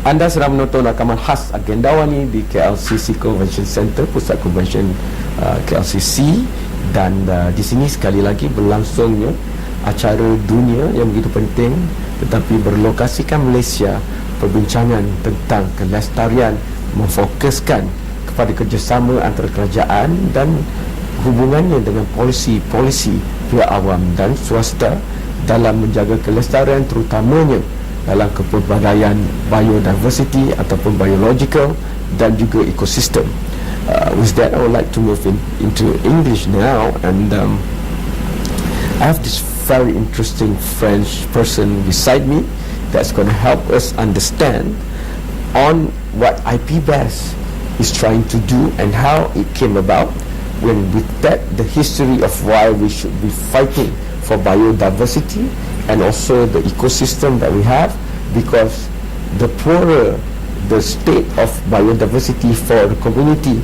Anda sedang menonton rakaman khas Agenda Wani di KLCC Convention Center, Pusat Convention KLCC, dan di sini sekali lagi berlangsungnya acara dunia yang begitu penting tetapi berlokasikan Malaysia, perbincangan tentang kelestarian memfokuskan kepada kerjasama antara kerajaan dan hubungannya dengan polisi-polisi pihak awam dan swasta dalam menjaga kelestarian, terutamanya dalam kepelbagaian biodiversity ataupun biological dan juga ekosistem. With that, I would like to move into English now, and I have this very interesting French person beside me that's going to help us understand on what IPBES is trying to do and how it came about. When with that, the history of why we should be fighting for biodiversity and also the ecosystem that we have, because the poorer the state of biodiversity for the community,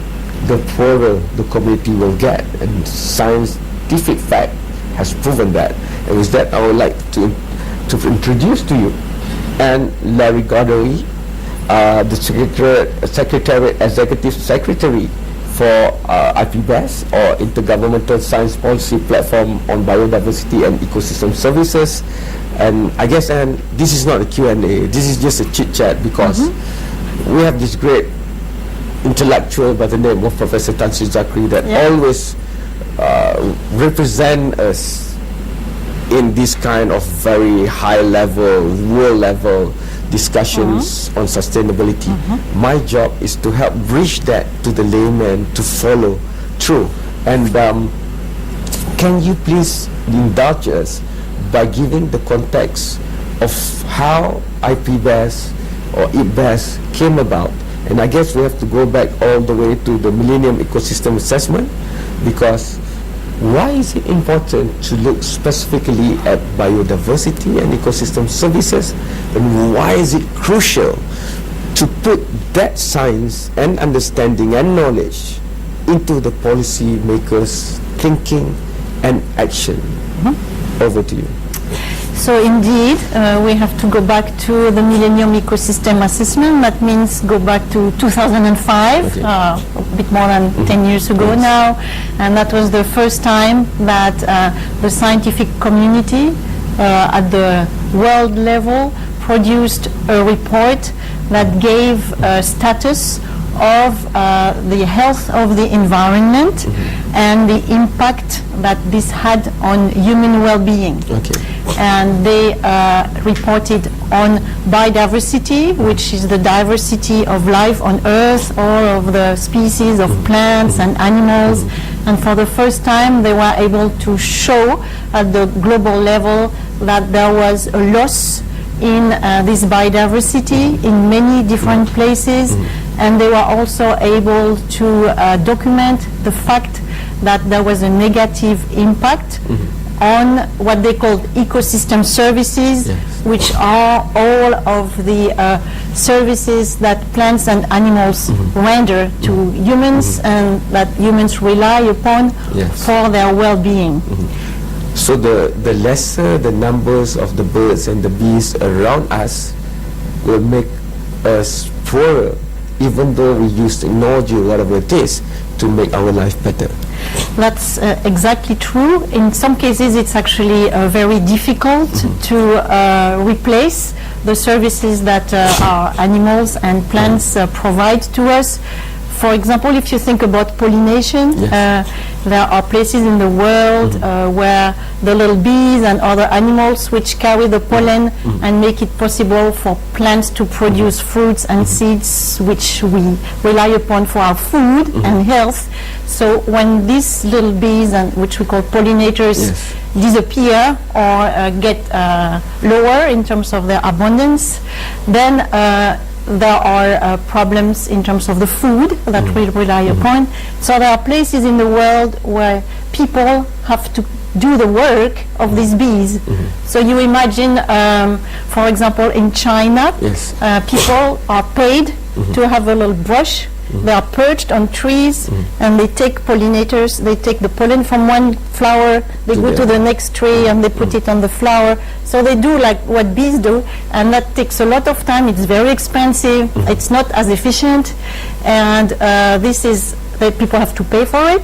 the poorer the community will get, and scientific fact has proven that. And with that, I would like to introduce to you and Larigauderie, the Executive Secretary for IPBES, or Intergovernmental Science Policy Platform on Biodiversity and Ecosystem Services. And I guess, and this is not a Q&A, this is just a chit-chat, because we have this great intellectual by the name of Professor Tan Sri Zakri that always represent us in this kind of very high level, world level discussions on sustainability. My job is to help bridge that to the layman to follow through. And can you please indulge us by giving the context of how IPBES or IPBES came about? And I guess we have to go back all the way to the Millennium Ecosystem Assessment, because why is it important to look specifically at biodiversity and ecosystem services, and why is it crucial to put that science and understanding and knowledge into the policy makers' thinking and action? Over to you. So indeed, we have to go back to the Millennium Ecosystem Assessment. That means go back to 2005, a bit more than 10 years ago now. And that was the first time that the scientific community at the world level produced a report that gave status of the health of the environment and the impact that this had on human well-being. And they reported on biodiversity, which is the diversity of life on Earth, all of the species of plants and animals. And for the first time, they were able to show at the global level that there was a loss in this biodiversity in many different places. And they were also able to document the fact that there was a negative impact on what they called ecosystem services, which are all of the services that plants and animals render to humans and that humans rely upon for their well-being. So the lesser the numbers of the birds and the bees around us will make us poorer, even though we use technology, whatever it is, to make our life better. That's exactly true. In some cases, it's actually very difficult to replace the services that our animals and plants provide to us. For example, if you think about pollination, there are places in the world where the little bees and other animals which carry the pollen and make it possible for plants to produce fruits and seeds which we rely upon for our food and health. So when these little bees, and which we call pollinators, disappear or get lower in terms of their abundance, then there are problems in terms of the food that we rely upon. So there are places in the world where people have to do the work of these bees. So you imagine, for example, in China, people are paid to have a little brush They are perched on trees, and they take pollinators. They take the pollen from one flower, they go to the next tree, and they put it on the flower. So they do like what bees do, and that takes a lot of time. It's very expensive. It's not as efficient, and this is that people have to pay for it.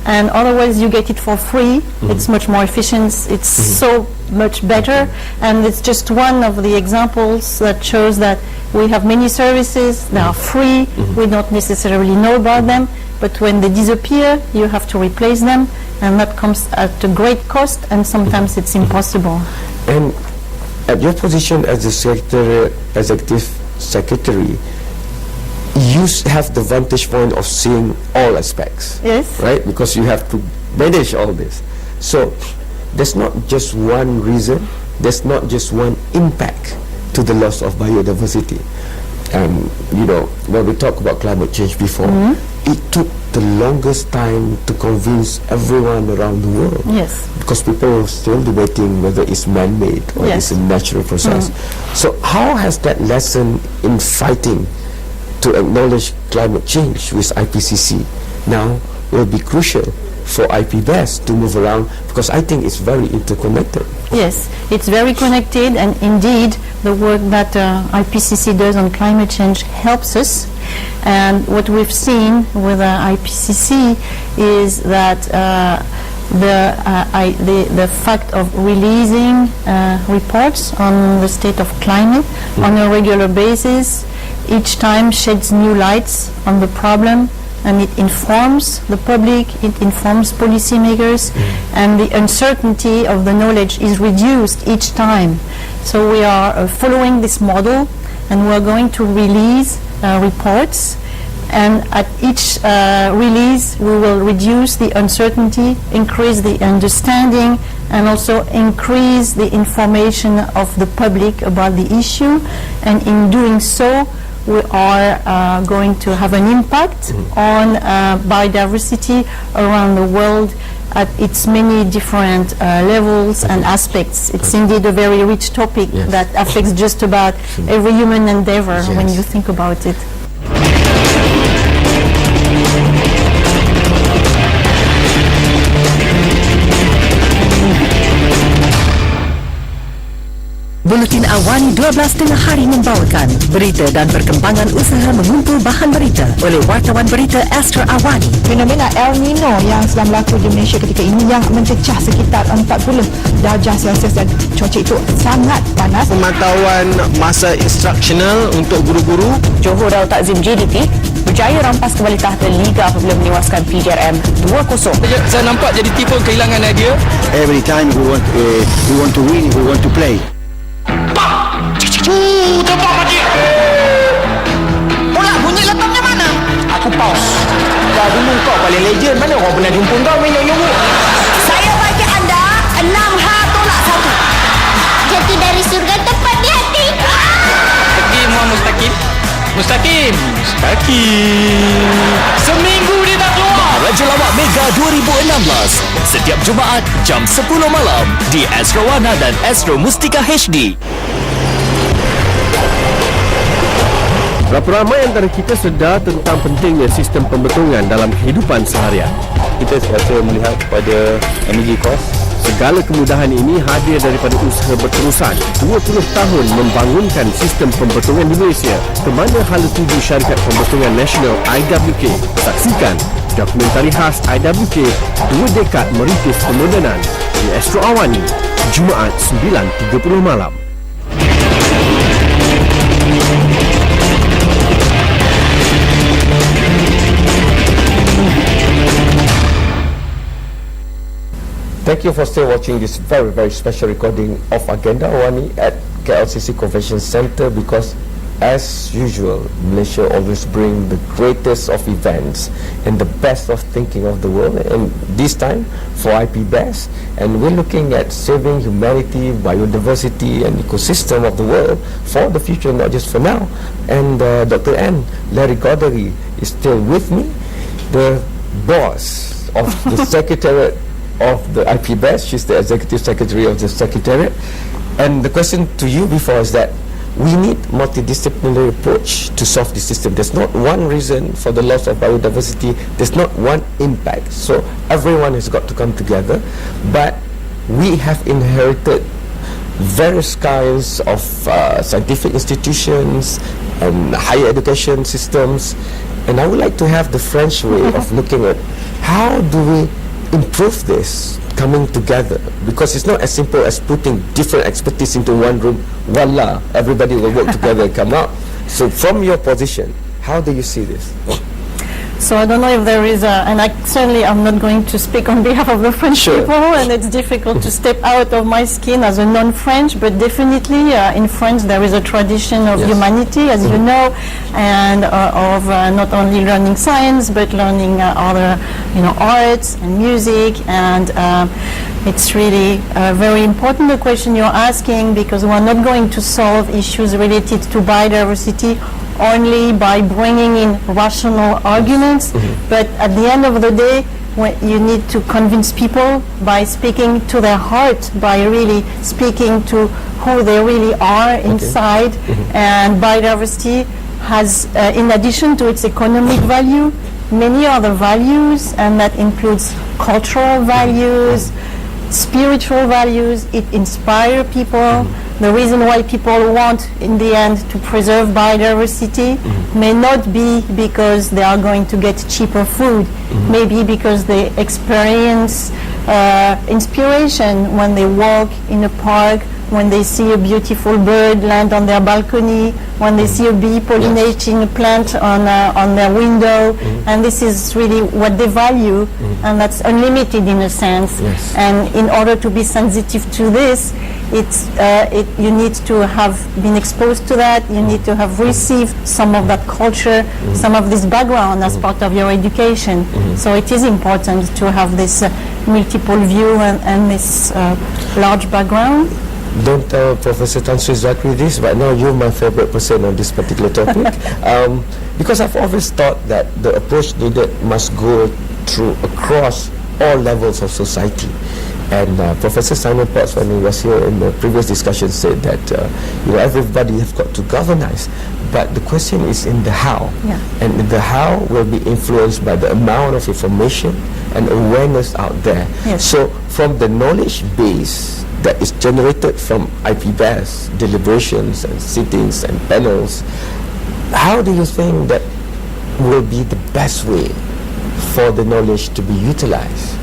And otherwise you get it for free. It's much more efficient. It's so much better. And it's just one of the examples that shows that we have many services that are free. We don't necessarily know about them, but when they disappear, you have to replace them, and that comes at a great cost, and sometimes it's impossible. And at your position as the executive secretary, you have the vantage point of seeing all aspects. Yes. Right? Because you have to manage all this. So there's not just one reason, there's not just one impact to the loss of biodiversity. You know, when we talk about climate change before, it took the longest time to convince everyone around the world. Yes. Because people are still debating whether it's man-made or it's a natural process. So how has that lesson in fighting to acknowledge climate change with IPCC now will be crucial for IPBES to move around, because I think it's very interconnected. Yes, it's very connected, and indeed the work that IPCC does on climate change helps us. And what we've seen with IPCC is that the fact of releasing reports on the state of climate on a regular basis each time sheds new lights on the problem, and it informs the public, it informs policymakers, and the uncertainty of the knowledge is reduced each time. So we are following this model, and we're going to release reports, and at each release we will reduce the uncertainty, increase the understanding, and also increase the information of the public about the issue. And in doing so, we are going to have an impact on biodiversity around the world at its many different levels and aspects. It's indeed a very rich topic that affects just about every human endeavor when you think about it. Buletin Awani 12 tengah hari membawakan berita dan perkembangan usaha mengumpul bahan berita oleh wartawan berita Astro Awani. Fenomena El Nino yang sedang berlaku di Malaysia ketika ini yang mencecah sekitar 40 darjah Celsius, dan cuaca itu sangat panas. Pemantauan masa instruksional untuk guru-guru. Johor Darul Takzim JDT berjaya rampas kembali tahta Liga apabila menewaskan PJRM 2-0. Saya nampak jadi tipu kehilangan idea. Every time we want to win, we want to play. Tempat mati. Bola bunyi letaknya mana? Aku pause. Dah dulu kau paling legend. Mana orang pernah jumpa kau main nyok-nyok? Saya bagi anda 6 tolak 1. Jati dari surga tepat di hati. Mustaqim, Mustaqim. Mustaqim. Mustaqim. Seminggu dia tak keluar. Raja Lawak Mega 2016 setiap Jumaat jam 10 malam di Astro Wana dan Astro Mustika HD. Berapa ramai antara kita sedar tentang pentingnya sistem pembetongan dalam kehidupan seharian? Kita rasa melihat kepada energy cost. Segala kemudahan ini hadir daripada usaha berterusan 20 tahun membangunkan sistem pembetongan di Malaysia. Ke mana hala tuju syarikat pembetongan nasional IWK? Saksikan dokumentari khas IWK 2 dekad merintis kemodenan di Astro Awani, Jumaat 9.30 malam. Thank you for still watching this very, very special recording of Agenda Awani at KLCC Convention Centre, because as usual, Malaysia always bring the greatest of events and the best of thinking of the world, and this time for IPBES, and we're looking at saving humanity, biodiversity and ecosystem of the world for the future, not just for now. And Dr. N. Larigauderie is still with me, the boss of the Secretariat of the IPBES. She's the Executive Secretary of the Secretariat. And the question to you before is that, we need multidisciplinary approach to solve the system. There's not one reason for the loss of biodiversity. There's not one impact. So everyone has got to come together. But we have inherited various kinds of scientific institutions and higher education systems. And I would like to have the French way of looking at how do we improve this coming together, because it's not as simple as putting different expertise into one room. Voila, everybody will work together and come out. So from your position, how do you see this? So I don't know if there is and I certainly am not going to speak on behalf of the French people, and it's difficult to step out of my skin as a non-French, but definitely in France there is a tradition of humanity, as you know, and of not only learning science, but learning other, arts and music, and it's really very important, the question you're asking, because we're not going to solve issues related to biodiversity only by bringing in rational arguments, but at the end of the day, you need to convince people by speaking to their heart, by really speaking to who they really are inside. And biodiversity has, in addition to its economic value, many other values, and that includes cultural values, spiritual values. It inspires people. The reason why people want, in the end, to preserve biodiversity may not be because they are going to get cheaper food, maybe because they experience inspiration when they walk in a park, when they see a beautiful bird land on their balcony, when they see a bee pollinating a plant on their window, and this is really what they value, and that's unlimited in a sense. And in order to be sensitive to this, you need to have been exposed to that, you need to have received some of that culture, some of this background as part of your education. So it is important to have this multiple view and this large background. Don't tell Professor Tan Sri Zakri this, but now you're my favorite person on this particular topic. Because I've always thought that the approach needed must go through across all levels of society. And Professor Simon Potts, when he was here in the previous discussion, said that everybody has got to galvanize. But the question is in the how. And the how will be influenced by the amount of information and awareness out there. So from the knowledge base that is generated from IPBES deliberations and sittings and panels, how do you think that will be the best way for the knowledge to be utilized?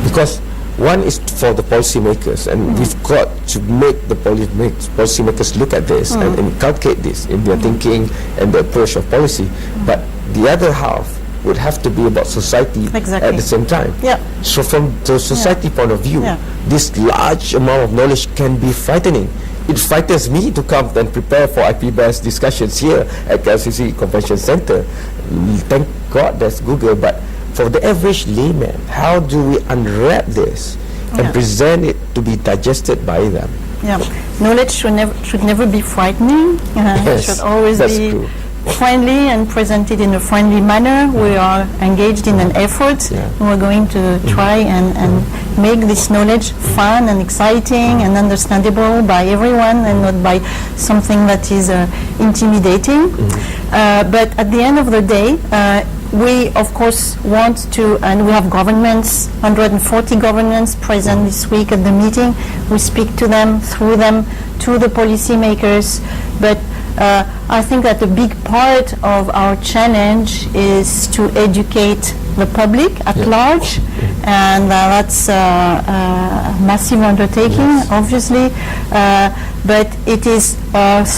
Because one is for the policymakers, and we've got to make the policymakers look at this and inculcate this in their thinking and the approach of policy. But the other half would have to be about society at the same time. So from the society point of view, this large amount of knowledge can be frightening. It frightens me to come and prepare for IPBES discussions here at KLCC Convention Center. Thank God there's Google, but for the average layman, how do we unwrap this and present it to be digested by them? Knowledge should never be frightening. It should always be friendly and presented in a friendly manner. We are engaged in an effort. We're going to try and make this knowledge fun and exciting and understandable by everyone, and not by something that is intimidating. But at the end of the day, we of course want to, and we have governments, 140 governments present this week at the meeting. We speak to them, through them, to the policymakers. But I think that a big part of our challenge is to educate the public at large, and that's a massive undertaking, obviously, but it is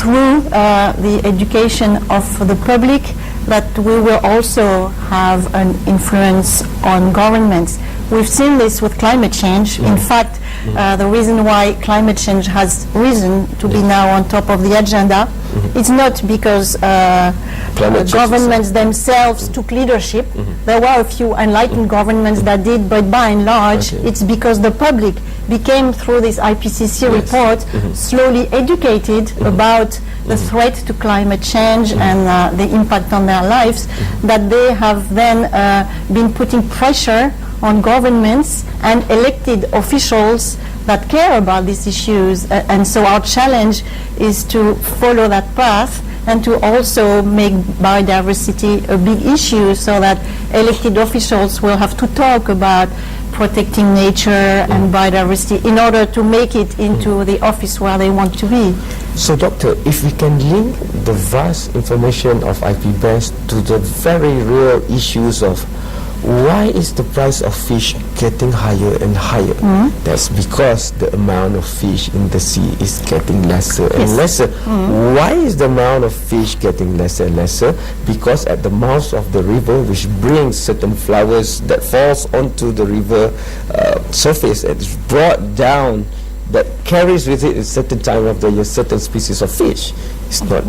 through the education of the public that we will also have an influence on governments. We've seen this with climate change. In fact, the reason why climate change has risen to be now on top of the agenda, it's not because governments themselves took leadership. There were a few enlightened governments that did, but by and large, it's because the public became, through this IPCC report, slowly educated about the threat to climate change and the impact on their lives, that they have then been putting pressure on governments and elected officials that care about these issues. And so our challenge is to follow that path and to also make biodiversity a big issue, so that elected officials will have to talk about protecting nature and biodiversity in order to make it into the office where they want to be. So, Doctor, if we can link the vast information of IPBES to the very real issues of why is the price of fish getting higher and higher? That's because the amount of fish in the sea is getting lesser and lesser. Why is the amount of fish getting lesser and lesser? Because at the mouth of the river, which brings certain flowers that falls onto the river surface and is brought down, that carries with it a certain time of the year certain species of fish. It's not.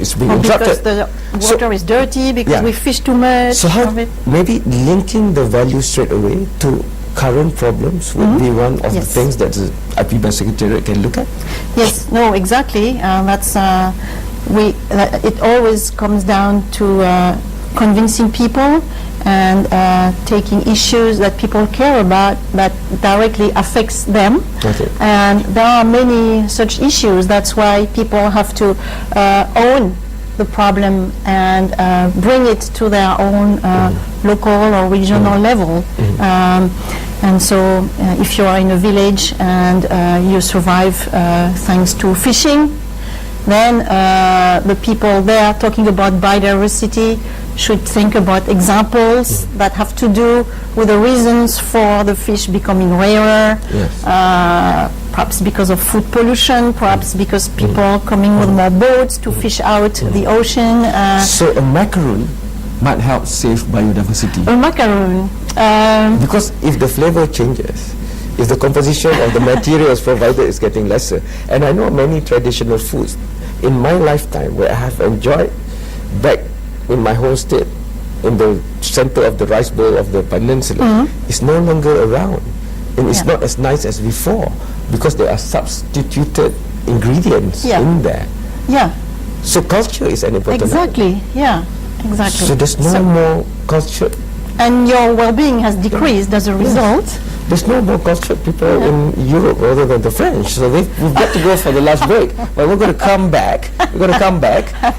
It's being interrupted. Because the water is dirty, because we fish too much. So how maybe linking the value straight away to current problems would be one of the things that the IPBES Secretariat can look at? Yes, no, exactly. That's it always comes down to convincing people and taking issues that people care about that directly affects them. And there are many such issues. That's why people have to own the problem and bring it to their own local or regional level. And so if you are in a village and you survive thanks to fishing, then the people there talking about biodiversity should think about examples that have to do with the reasons for the fish becoming rarer, perhaps because of food pollution, perhaps because people coming with more boats to fish out the ocean. So a macaroon might help save biodiversity. A macaroon. Because if the flavor changes, if the composition of the materials provided is getting lesser, and I know many traditional foods in my lifetime where I have enjoyed back in my home state, in the center of the rice bowl of the peninsula, is no longer around, and it's not as nice as before because there are substituted ingredients in there. So culture is an important Exactly. So there's no more culture, and your well-being has decreased as a result. There's no more cultured people in Europe other than the French. So we've got to go for the last break. But we're going to come back.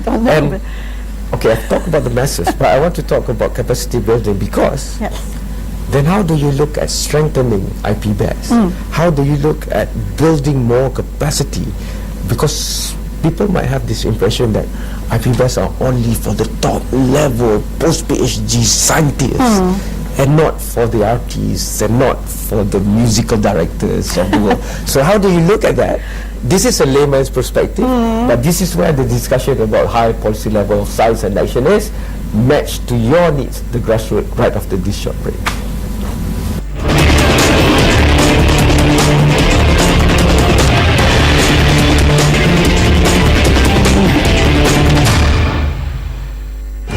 And okay, I've talked about the masses, but I want to talk about capacity building, because then how do you look at strengthening IPBES? How do you look at building more capacity? Because people might have this impression that IPBES are only for the top level post-PhD scientists, and not for the artists, and not for the musical directors of the world. So how do you look at that? This is a layman's perspective, but this is where the discussion about high policy level of science and action is matched to your needs, the grassroots, right after this short break.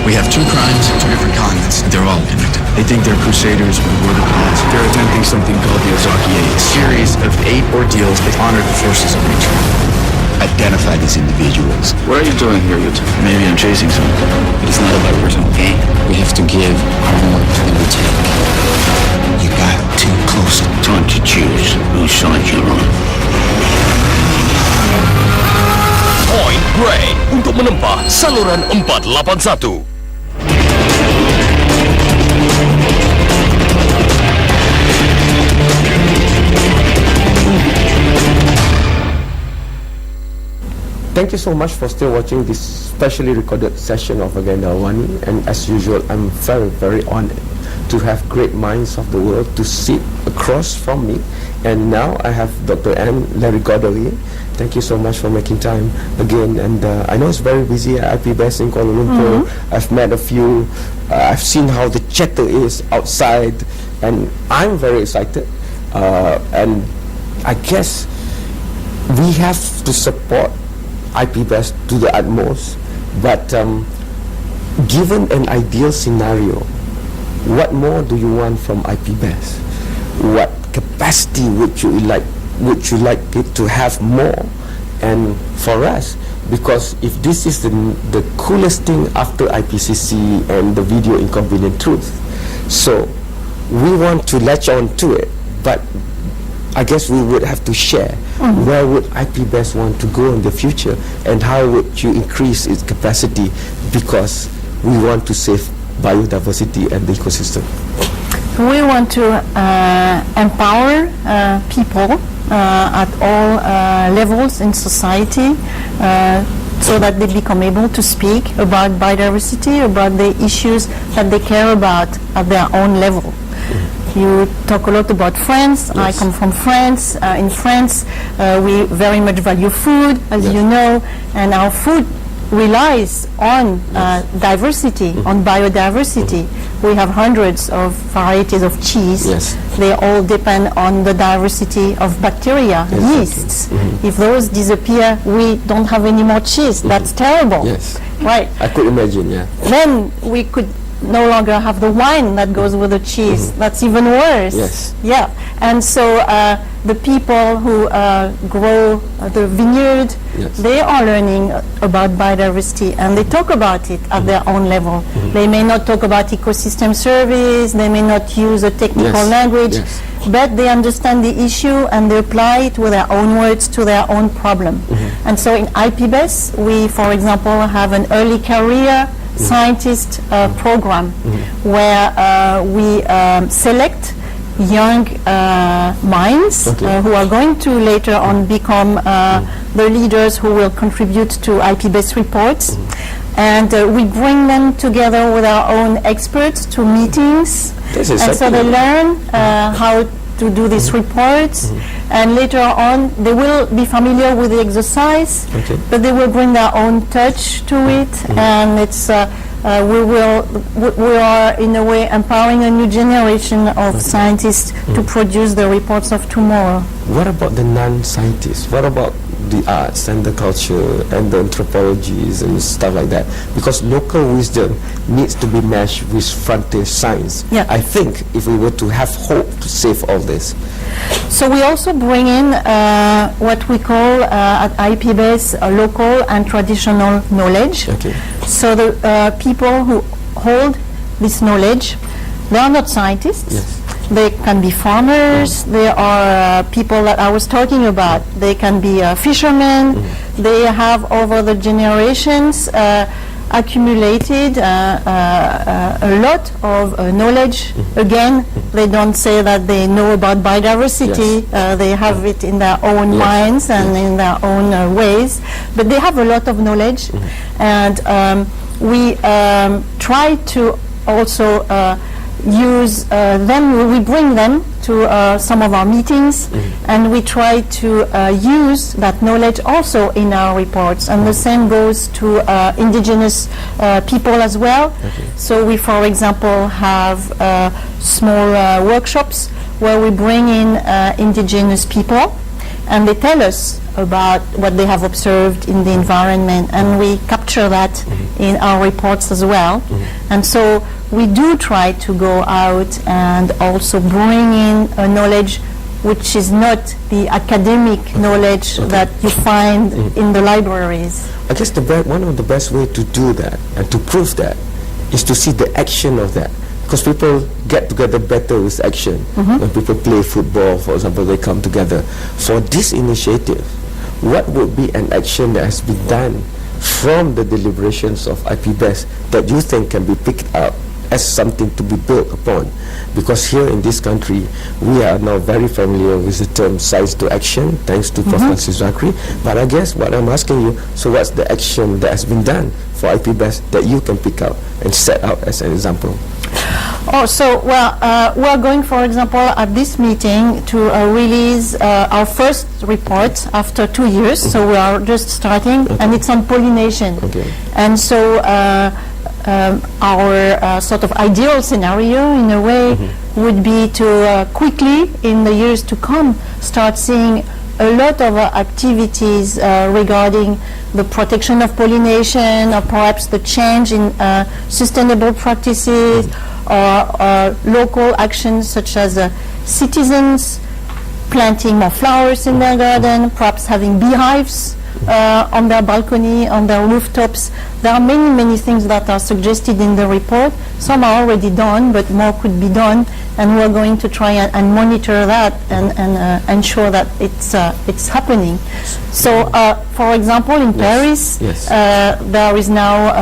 We have two crimes, two different continents. They're all connected. They think they're crusaders, but we're the cause. They're attempting something called the Ozaki 8, a series of 8 ordeals that honor the forces of nature. Identify these individuals. What are you doing here, Yuta? Maybe I'm chasing something. But it's not about personal gain. We have to give our more than we take. You got too close. Time to choose whose side you're on. Point Break untuk menempah saluran 481. Thank you so much for still watching this specially recorded session of Agenda Awani, and as usual, I'm very, very honored to have great minds of the world to sit across from me. And now I have Dr. Larigauderie. Thank you so much for making time again. And I know it's very busy at IPBES in Kuala Lumpur. I've met a few. I've seen how the chatter is outside, and I'm very excited. And I guess we have to support IPBES to the utmost. But given an ideal scenario, what more do you want from IPBES? What capacity would you like it to have more? And for us, because if this is the coolest thing after IPCC and the video Inconvenient Truth, so we want to latch on to it. But I guess we would have to share where would IPBES want to go in the future, and how would you increase its capacity, because we want to save biodiversity and the ecosystem. We want to empower people at all levels in society so that they become able to speak about biodiversity, about the issues that they care about at their own level. You talk a lot about France. Yes. I come from France. In France, we very much value food, as you know, and our food relies on diversity, on biodiversity. We have hundreds of varieties of cheese. Yes. They all depend on the diversity of bacteria, yeasts. If those disappear, we don't have any more cheese. That's terrible. Yes. Right. I could imagine, yeah. Then we could no longer have the wine that goes with the cheese. That's even worse. Yes. Yeah. And so the people who grow the vineyard, they are learning about biodiversity, and they talk about it at their own level. They may not talk about ecosystem service, they may not use a technical language, but they understand the issue and they apply it with their own words to their own problem. And so in IPBES, we, for example, have an early career scientist program where we select young minds who are going to later on become the leaders who will contribute to IPBES reports. And we bring them together with our own experts to meetings. And so they learn how to do these reports, and later on they will be familiar with the exercise, but they will bring their own touch to it, and it's we are in a way empowering a new generation of scientists to produce the reports of tomorrow. What about the non-scientists? What about the arts and the culture and the anthropologies and stuff like that? Because local wisdom needs to be matched with frontier science. I think if we were to have hope to save all this. So we also bring in what we call at IPBES local and traditional knowledge. So the people who hold this knowledge, they are not scientists. They can be farmers, they are people that I was talking about. They can be fishermen. They have over the generations accumulated a lot of knowledge. Again, they don't say that they know about biodiversity. They have it in their own minds and in their own ways. But they have a lot of knowledge. And we try to also use them, we bring them to some of our meetings, and we try to use that knowledge also in our reports. And the same goes to indigenous people as well. So we, for example, have small workshops where we bring in indigenous people, and they tell us about what they have observed in the environment, and we capture that in our reports as well. And so we do try to go out and also bring in a knowledge which is not the academic knowledge that you find in the libraries. I guess one of the best way to do that and to prove that is to see the action of that. Because people get together better with action. When people play football, for example, they come together. For this initiative, what would be an action that has been done from the deliberations of IPBES that you think can be picked up as something to be built upon? Because here in this country, we are now very familiar with the term science to action, thanks to Prof. Francis Zachary. But I guess what I'm asking you, so what's the action that has been done for IPBES that you can pick up and set out as an example? Oh, so, well, we're going, for example, at this meeting to release our first report after 2 years. So we are just starting, and it's on pollination. And so our sort of ideal scenario, in a way, would be to quickly, in the years to come, start seeing a lot of activities regarding the protection of pollination, or perhaps the change in sustainable practices, or local actions such as citizens planting more flowers in their garden, perhaps having beehives on their balcony, on their rooftops. There are many, many things that are suggested in the report. Some are already done, but more could be done. and we're going to try and monitor that and ensure that it's happening. So, for example, in Paris, there is now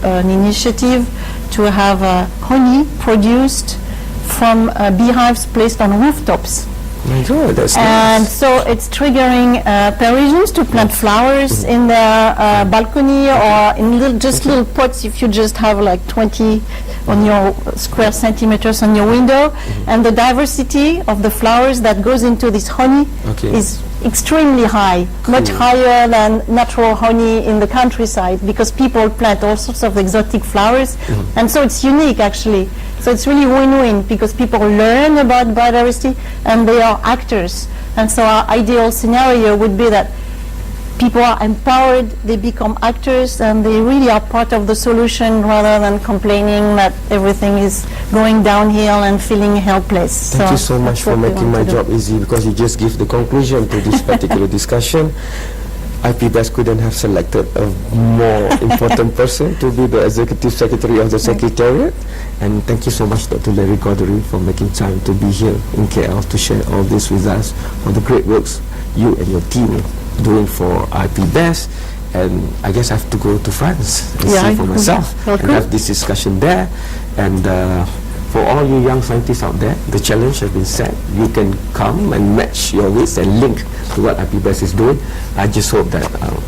an initiative to have honey produced from beehives placed on rooftops. My God, that's And nice. so it's triggering Parisians to plant flowers in their balcony or in little pots. If you just have like 20 on your square centimeters on your window, and the diversity of the flowers that goes into this honey is extremely high, much higher than natural honey in the countryside, because people plant all sorts of exotic flowers, and so it's unique actually. So it's really win-win, because people learn about biodiversity and they are actors. And so our ideal scenario would be that people are empowered, they become actors, and they really are part of the solution rather than complaining that everything is going downhill and feeling helpless. Thank you so much for making my job easy, because you just give the conclusion to this particular discussion. IPBES couldn't have selected a more important person to be the executive secretary of the secretariat. And thank you so much, Dr. Larigauderie, for making time to be here in KL to share all this with us, for the great works you and your team doing for IPBES. And I guess I have to go to France and see for myself and have this discussion there. And for all you young scientists out there, the challenge has been set. You can come and match your wits and link to what IPBES is doing. I just hope that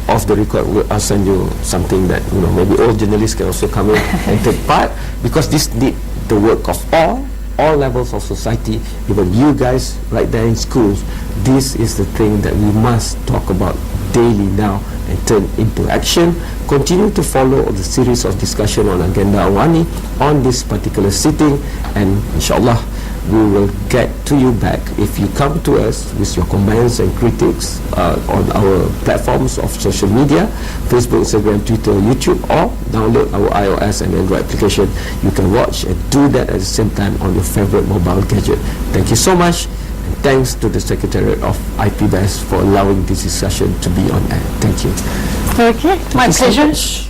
off the record, I'll send you something that, you know, maybe all journalists can also come in and take part, because this needs the work of all levels of society, even you guys right there in schools. This is the thing that we must talk about daily now and turn into action. Continue to follow the series of discussion on Agenda Awani on this particular sitting, and inshallah we will get to you back if you come to us with your comments and critics on our platforms of social media, Facebook, Instagram, Twitter, YouTube, or download our iOS and Android application. You can watch and do that at the same time on your favorite mobile gadget. Thank you so much. Thanks to the Secretariat of IPBES for allowing this discussion to be on air. Thank you. Okay, my pleasure.